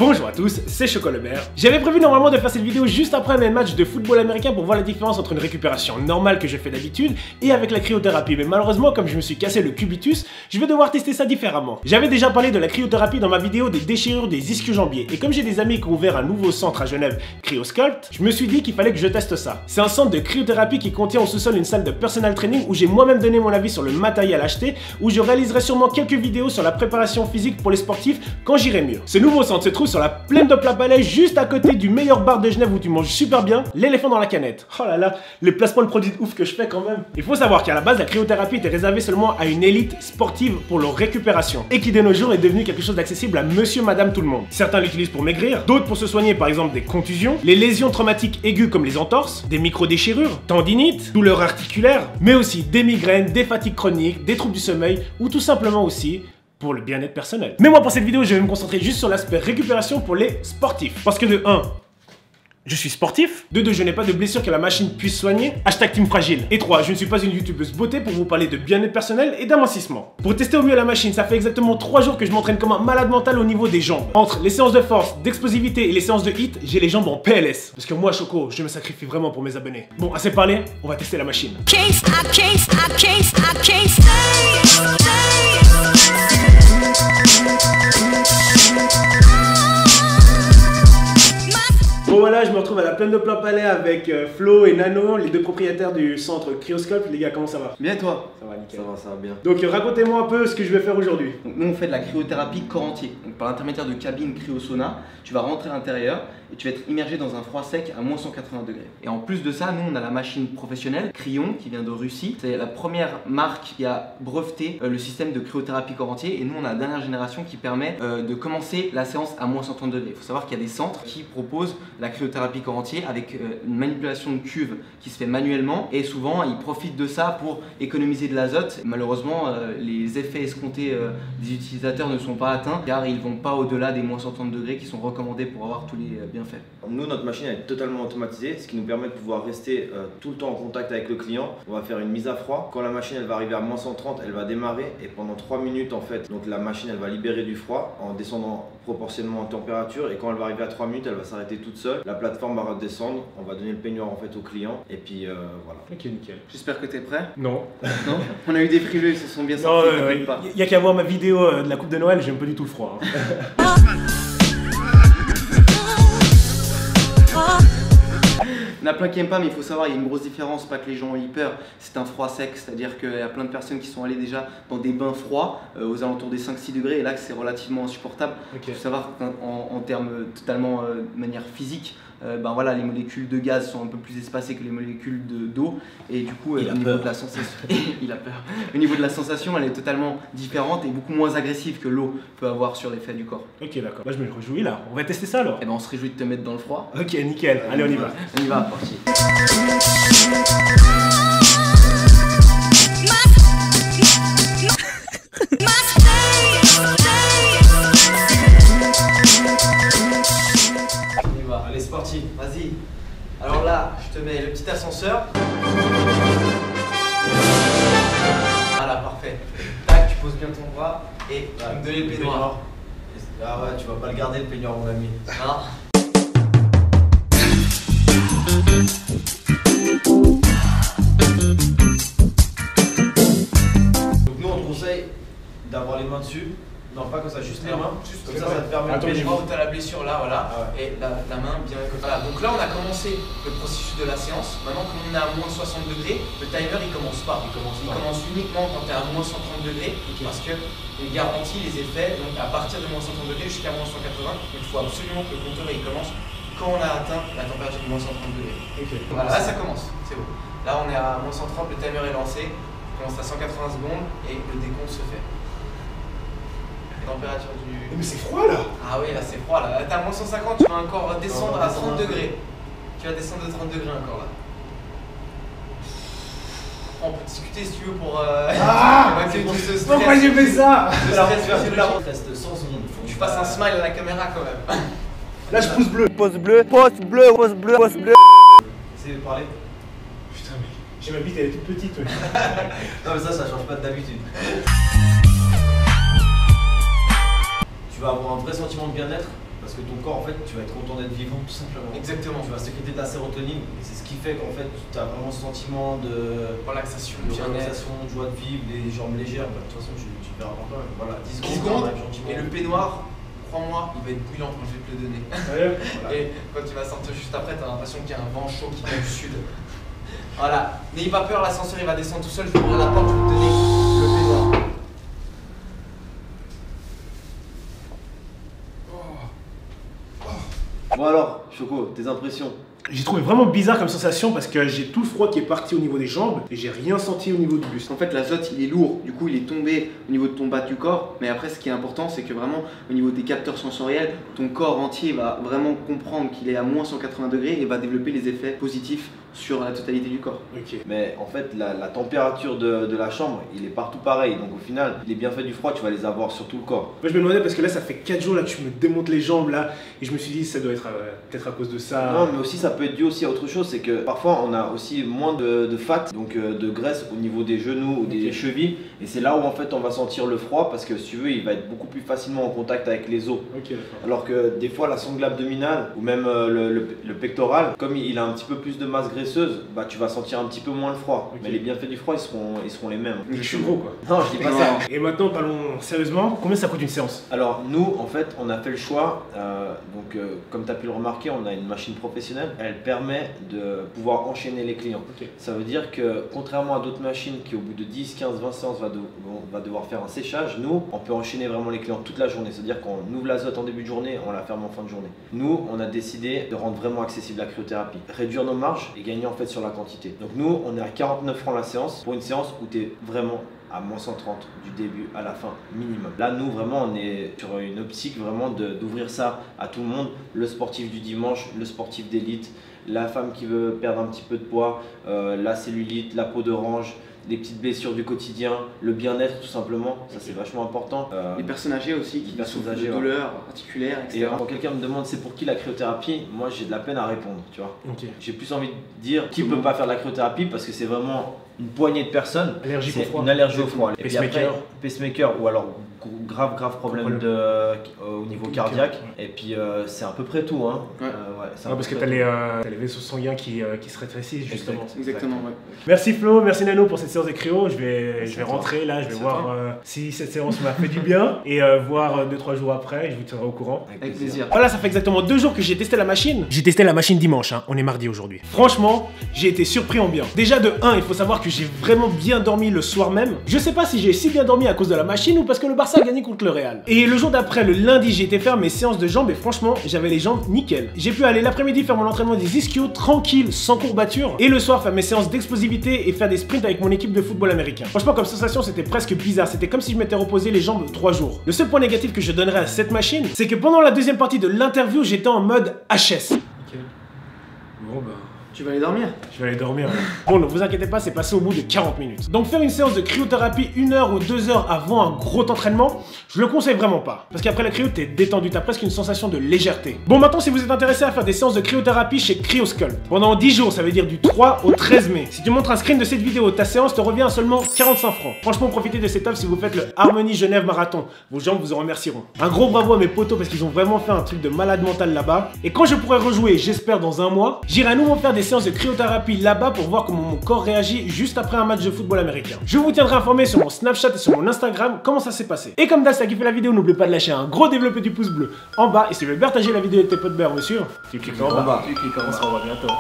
Bonjour à tous, c'est Chocolobert. J'avais prévu normalement de faire cette vidéo juste après mes matchs de football américain pour voir la différence entre une récupération normale que je fais d'habitude et avec la cryothérapie, mais malheureusement comme je me suis cassé le cubitus, je vais devoir tester ça différemment. J'avais déjà parlé de la cryothérapie dans ma vidéo des déchirures des ischio-jambiers, et comme j'ai des amis qui ont ouvert un nouveau centre à Genève, Cryosculpt, je me suis dit qu'il fallait que je teste ça. C'est un centre de cryothérapie qui contient au sous-sol une salle de personal training où j'ai moi-même donné mon avis sur le matériel acheté, où je réaliserai sûrement quelques vidéos sur la préparation physique pour les sportifs quand j'irai mieux. Ce nouveau centre se trouve sur la plaine de Pla-Palais, juste à côté du meilleur bar de Genève où tu manges super bien, l'éléphant dans la canette. Oh là là, les placements de produits de ouf que je fais quand même. Il faut savoir qu'à la base, la cryothérapie était réservée seulement à une élite sportive pour leur récupération, et qui de nos jours est devenu quelque chose d'accessible à monsieur, madame, tout le monde. Certains l'utilisent pour maigrir, d'autres pour se soigner par exemple des contusions, les lésions traumatiques aiguës comme les entorses, des micro-déchirures, tendinites, douleurs articulaires, mais aussi des migraines, des fatigues chroniques, des troubles du sommeil, ou tout simplement aussi pour le bien-être personnel. Mais moi pour cette vidéo je vais me concentrer juste sur l'aspect récupération pour les sportifs. Parce que de 1, je suis sportif. De 2, je n'ai pas de blessure que la machine puisse soigner. Hashtag team fragile. Et 3, je ne suis pas une youtubeuse beauté pour vous parler de bien-être personnel et d'amincissement. Pour tester au mieux la machine, ça fait exactement 3 jours que je m'entraîne comme un malade mental au niveau des jambes. Entre les séances de force, d'explosivité et les séances de hit, j'ai les jambes en PLS. Parce que moi Choco, je me sacrifie vraiment pour mes abonnés. Bon, assez parlé, on va tester la machine. Bon voilà, je me retrouve à la plaine de Pla-Palais avec Flo et Nano, les deux propriétaires du centre Cryosculpt. Les gars, comment ça va? Bien et toi? Ça va nickel. Ça va bien. Donc racontez-moi un peu ce que je vais faire aujourd'hui. Nous on fait de la cryothérapie corps entier. Donc par l'intermédiaire de cabines cryosona, tu vas rentrer à l'intérieur et tu vas être immergé dans un froid sec à moins 180 degrés. Et en plus de ça, nous on a la machine professionnelle Cryon qui vient de Russie. C'est la première marque qui a breveté le système de cryothérapie corps entier, et nous on a la dernière génération qui permet de commencer la séance à moins 130 degrés. Il faut savoir qu'il y a des centres qui proposent la cryothérapie corps entier avec une manipulation de cuve qui se fait manuellement, et souvent ils profitent de ça pour économiser de l'azote. Malheureusement les effets escomptés des utilisateurs ne sont pas atteints car ils vont pas au-delà des moins 130 degrés qui sont recommandés pour avoir tous les bienfaits. Nous, notre machine est totalement automatisée, ce qui nous permet de pouvoir rester tout le temps en contact avec le client. On va faire une mise à froid. Quand la machine elle va arriver à moins 130, elle va démarrer, et pendant 3 minutes en fait, donc la machine elle va libérer du froid en descendant proportionnellement en température, et quand elle va arriver à 3 minutes, elle va s'arrêter toute seule. La plateforme va redescendre, on va donner le peignoir en fait au client, et puis voilà. Ok, nickel. J'espère que tu es prêt. Non. Non. On a eu des frileux, ils se sont bien sortis. Il y a qu'à voir ma vidéo de la coupe de Noël, j'aime pas du tout le froid. Hein. Il y en a plein qui n'aiment pas, mais il faut savoir, il y a une grosse différence, pas que les gens ont eu peur. C'est un froid sec, c'est-à-dire qu'il y a plein de personnes qui sont allées déjà dans des bains froids aux alentours des 5-6 degrés, et là c'est relativement insupportable. Il faut savoir qu'en termes totalement de manière physique, ben voilà, les molécules de gaz sont un peu plus espacées que les molécules d'eau, et du coup au niveau de la sensation, il a peur. Au niveau de la sensation, elle est totalement différente et beaucoup moins agressive que l'eau peut avoir sur l'effet du corps. Ok, d'accord. Bah, je me réjouis là. On va tester ça alors. Et ben on se réjouit de te mettre dans le froid. Ok, nickel. Allez, on y va. On y va, parti. Allez, c'est parti. Vas-y. Alors là, je te mets le petit ascenseur. Voilà, parfait. Tac, tu poses bien ton bras et tu me donnes le peignoir. Ah ouais, tu vas pas le garder le peignoir, mon ami. Non. Donc nous on te conseille d'avoir les mains dessus. Non, pas comme ça, juste les mains. Juste comme ça te permet de de voir où tu as la blessure là, voilà. Ah ouais. Et la main bien comme ça. Voilà. Donc là, on a commencé le processus de la séance. Maintenant, comme on est à moins 60 degrés, le timer il commence pas. Il commence uniquement quand tu es à moins 130 degrés, parce que on garantit les effets. Donc à partir de moins 130 degrés jusqu'à moins 180, il faut absolument que le compteur il commence quand on a atteint la température de moins 130 degrés. Okay. Voilà, là ça commence, c'est bon. Là on est à moins 130, le timer est lancé, on commence à 180 secondes et le décompte se fait. Température du... Mais c'est froid là. Ah oui, là c'est froid là. Là t'es à moins 150, tu vas encore descendre à 30 degrés. Tu vas descendre de 30 degrés encore là. On peut discuter si tu veux pour... Pourquoi j'ai fait ça? Reste 100 secondes. Faut que tu fasses un smile à la caméra quand même. Là je pouce bleu. Pouce bleu, pouce bleu, pouce bleu, pouce bleu. Essayez de parler. Putain mais j'ai ma bite elle est toute petite. Ouais. Non mais ça change pas d'habitude. Tu vas avoir un vrai sentiment de bien-être Parce que ton corps, en fait, tu vas être content d'être vivant, tout simplement. Exactement. Tu vas sécréter ta sérotonine, et c'est ce qui fait qu'en fait, tu as vraiment ce sentiment de Relaxation, relaxation, de joie de vivre, les jambes légères. Bah, de toute façon, tu verras par toi. Voilà, 10 secondes, gentiment. et le peignoir, crois-moi, il va être bouillant quand je vais te le donner. Voilà. Et quand tu vas sortir juste après, tu as l'impression qu'il y a un vent chaud qui vient du sud. Voilà, n'ayez pas peur, l'ascenseur il va descendre tout seul, je vais ouvrir la porte, je vais te donner le peignoir. Bon alors, Choco, tes impressions? J'ai trouvé vraiment bizarre comme sensation parce que j'ai tout le froid qui est parti au niveau des jambes et j'ai rien senti au niveau du buste. En fait, l'azote il est lourd, du coup il est tombé au niveau de ton bas du corps. Mais après, ce qui est important, c'est que vraiment au niveau des capteurs sensoriels, ton corps entier va vraiment comprendre qu'il est à moins 180 degrés et va développer les effets positifs sur la totalité du corps. Ok. Mais en fait, la température de la chambre, il est partout pareil. Donc au final, les bienfaits du froid, tu vas les avoir sur tout le corps. Moi je me demandais parce que là ça fait 4 jours là que tu me démontes les jambes là et je me suis dit ça doit être peut-être à cause de ça. Non, mais aussi ça peut être dû aussi à autre chose, c'est que parfois on a aussi moins de fat, donc de graisse au niveau des genoux ou des chevilles. Et c'est là où en fait on va sentir le froid parce que si tu veux, il va être beaucoup plus facilement en contact avec les os. Ok, d'accord. Alors que des fois la sangle abdominale ou même le pectoral, comme il a un petit peu plus de masse graisseuse, bah tu vas sentir un petit peu moins le froid. Ok. Mais les bienfaits du froid ils seront les mêmes. Je suis gros quoi. Non, je dis pas ça. Et maintenant parlons sérieusement, combien ça coûte une séance? Alors nous en fait on a fait le choix, comme tu as pu le remarquer, on a une machine professionnelle, elle permet de pouvoir enchaîner les clients. Ok. Ça veut dire que contrairement à d'autres machines qui au bout de 10, 15, 20 séances va devoir faire un séchage, nous on peut enchaîner vraiment les clients toute la journée. C'est-à-dire qu'on ouvre l'azote en début de journée, on la ferme en fin de journée. Nous on a décidé de rendre vraiment accessible la cryothérapie, réduire nos marges et gagner en fait sur la quantité. Donc nous on est à 49 francs la séance pour une séance où tu es vraiment à moins 130 du début à la fin minimum. Là nous vraiment on est sur une optique vraiment d'ouvrir ça à tout le monde, le sportif du dimanche, le sportif d'élite, la femme qui veut perdre un petit peu de poids, la cellulite, la peau d'orange, des petites blessures du quotidien, le bien-être tout simplement, ça c'est vachement important. Les personnes âgées aussi qui souffrent de douleurs articulaires, etc. Et quand quelqu'un me demande c'est pour qui la cryothérapie, moi j'ai de la peine à répondre, tu vois. Ok. J'ai plus envie de dire qui peut pas faire de la cryothérapie parce que c'est vraiment une poignée de personnes. Allergique au C'est froid. une allergie au froid. Et puis Pacemaker. après, pacemaker ou alors grave problème au niveau cardiaque. Et puis c'est à peu près tout. Hein. Ouais. C'est à Ouais, peu parce que près t'as tout. les vaisseaux sanguins qui se rétrécissent justement. Exactement, ouais. Merci Flo, merci Nano pour cette séance de cryo. Je vais à toi. rentrer là, je vais Merci à voir toi. si cette séance m'a fait du bien et voir 2-3 jours après, je vous tiendrai au courant. Avec plaisir. Voilà, ça fait exactement 2 jours que j'ai testé la machine. J'ai testé la machine dimanche, hein. On est mardi aujourd'hui. Franchement, j'ai été surpris en bien. Déjà de 1, il faut savoir que j'ai vraiment bien dormi le soir même. Je sais pas si j'ai si bien dormi à cause de la machine ou parce que le Barça a gagné contre le Real. Et le jour d'après, le lundi, j'ai été faire mes séances de jambes et franchement, j'avais les jambes nickel. J'ai pu aller l'après-midi faire mon entraînement des ischios tranquille, sans courbature. Et le soir, faire mes séances d'explosivité et faire des sprints avec mon équipe de football américain. Franchement, comme sensation, c'était presque bizarre. C'était comme si je m'étais reposé les jambes 3 jours. Le seul point négatif que je donnerais à cette machine, c'est que pendant la deuxième partie de l'interview, j'étais en mode HS. Ok. Bon bah... Tu vas aller dormir? Je vais aller dormir. Bon, ne vous inquiétez pas, c'est passé au bout de 40 minutes. Donc faire une séance de cryothérapie 1 heure ou 2 heures avant un gros entraînement, je le conseille vraiment pas. Parce qu'après la cryo, t'es détendu, t'as presque une sensation de légèreté. Bon, maintenant, si vous êtes intéressé à faire des séances de cryothérapie chez Cryosculpt, pendant 10 jours, ça veut dire du 3 au 13 mai. Si tu montres un screen de cette vidéo, ta séance te revient à seulement 45 francs. Franchement, profitez de cette offre si vous faites le Harmony Genève Marathon. Vos jambes vous en remercieront. Un gros bravo à mes potos parce qu'ils ont vraiment fait un truc de malade mental là-bas. Et quand je pourrai rejouer, j'espère dans un mois, j'irai à nouveau faire des séances de cryothérapie là-bas pour voir comment mon corps réagit juste après un match de football américain. Je vous tiendrai informé sur mon Snapchat et sur mon Instagram comment ça s'est passé. Et comme d'hab, si t'as kiffé la vidéo, n'oublie pas de lâcher un gros développé du pouce bleu en bas. Et si tu veux partager la vidéo avec tes potes beurre, monsieur, tu cliques en bas. Tu cliques en bas. On se revoit bientôt.